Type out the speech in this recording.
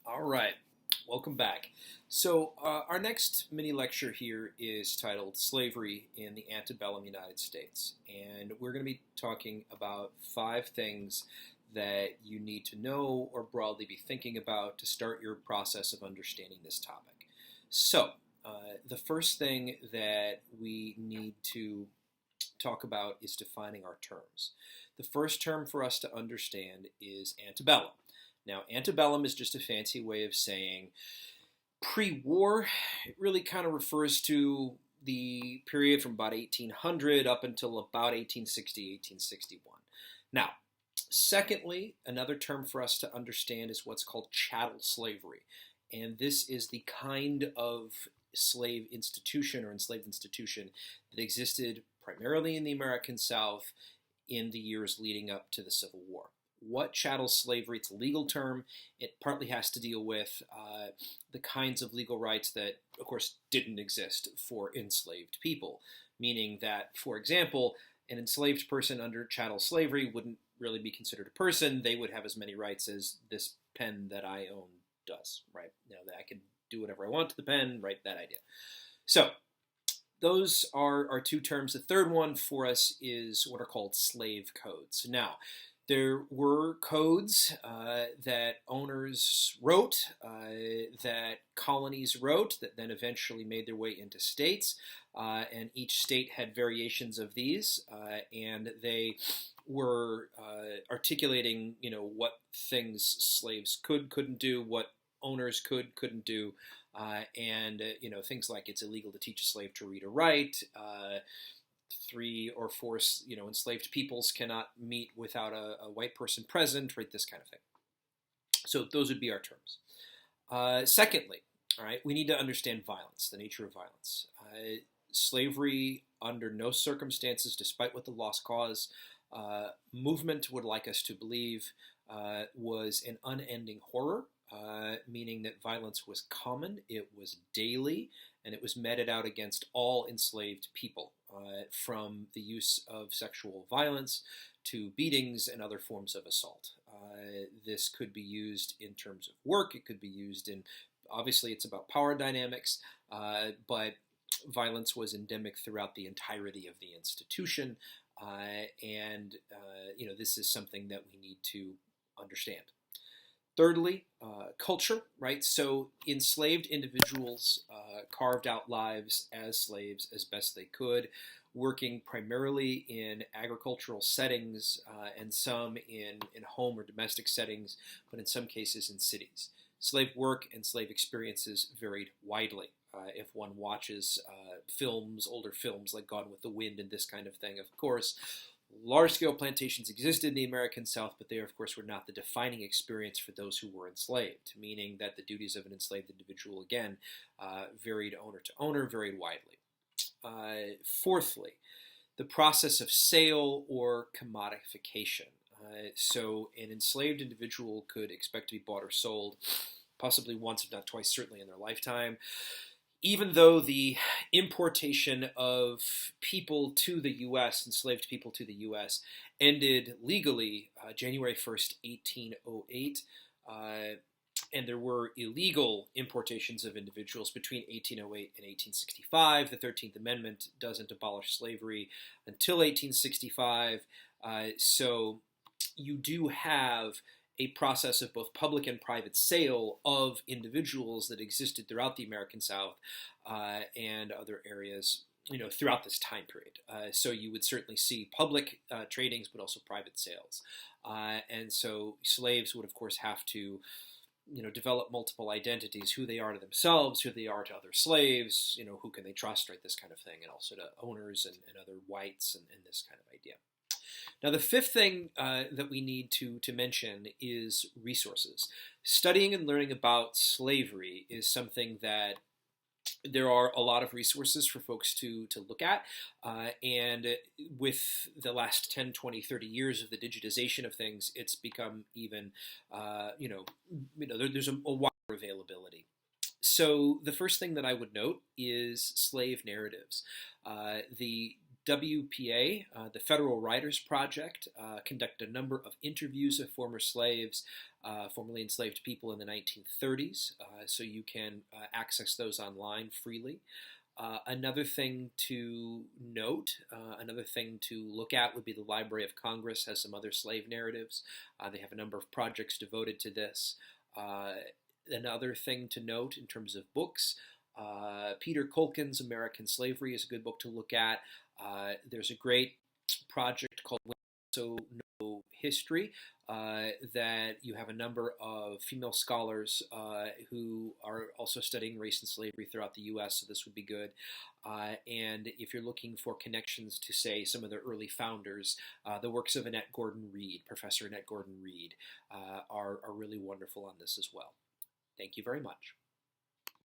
All right, welcome back. Our next mini lecture here is titled Slavery in the Antebellum United States. And we're going to be talking about five things that you need to know or broadly be thinking about to start your process of understanding this topic. So, the first thing that we need to talk about is defining our terms. The first term for us to understand is antebellum. Now, antebellum is just a fancy way of saying pre-war. It really kind of refers to the period from about 1800 up until about 1860, 1861. Now, secondly, another term for us to understand is what's called chattel slavery. And this is the kind of slave institution or enslaved institution that existed primarily in the American South in the years leading up to the Civil War. What chattel slavery? It's a legal term. It partly has to deal with the kinds of legal rights that, of course, didn't exist for enslaved people. Meaning that, for example, an enslaved person under chattel slavery wouldn't really be considered a person. They would have as many rights as this pen that I own does, right? That I can do whatever I want to the pen, right? That idea. So those are our two terms. The third one for us is what are called slave codes. Now, there were codes that owners wrote, that colonies wrote, that then eventually made their way into states, and each state had variations of these, and they were articulating, what things slaves couldn't do, what owners couldn't do, and things like it's illegal to teach a slave to read or write. Three or four, enslaved peoples cannot meet without a white person present, right? This kind of thing. So those would be our terms. Secondly, all right, we need to understand violence, the nature of violence. Slavery, under no circumstances, despite what the lost cause movement would like us to believe, was an unending horror. Meaning that violence was common, it was daily, and it was meted out against all enslaved people, from the use of sexual violence to beatings and other forms of assault. This could be used in terms of work, it could be used in, obviously it's about power dynamics, but violence was endemic throughout the entirety of the institution, and this is something that we need to understand. Thirdly, culture, right? So enslaved individuals carved out lives as slaves as best they could, working primarily in agricultural settings and some in home or domestic settings, but in some cases in cities. Slave work and slave experiences varied widely. If one watches older films like Gone with the Wind and this kind of thing, of course, large-scale plantations existed in the American South, but they, of course, were not the defining experience for those who were enslaved, meaning that the duties of an enslaved individual, again, varied owner to owner, varied widely. Fourthly, the process of sale or commodification. So an enslaved individual could expect to be bought or sold possibly once, if not twice, certainly in their lifetime. Even though the importation of people to the U.S., enslaved people to the U.S., ended legally January 1st, 1808, and there were illegal importations of individuals between 1808 and 1865. The 13th Amendment doesn't abolish slavery until 1865, so you do have a process of both public and private sale of individuals that existed throughout the American South and other areas, throughout this time period. So you would certainly see public tradings, but also private sales. And so slaves would, of course, have to, develop multiple identities, who they are to themselves, who they are to other slaves, who can they trust, right, this kind of thing, and also to owners and other whites and this kind of idea. Now, the fifth thing that we need to mention is resources. Studying and learning about slavery is something that there are a lot of resources for folks to look at, and with the last 10, 20, 30 years of the digitization of things, it's become even, there's a wider availability. So the first thing that I would note is slave narratives. The WPA, the Federal Writers Project, conducted a number of interviews of former slaves, formerly enslaved people in the 1930s, so you can access those online freely. Another thing to note, another thing to look at would be the Library of Congress has some other slave narratives. They have a number of projects devoted to this. Another thing to note in terms of books, Peter Culkin's American Slavery is a good book to look at. There's a great project called Women Also Know History that you have a number of female scholars who are also studying race and slavery throughout the U.S., so this would be good. And if you're looking for connections to, say, some of the early founders, the works of Annette Gordon Reed, Professor Annette Gordon Reed, are really wonderful on this as well. Thank you very much.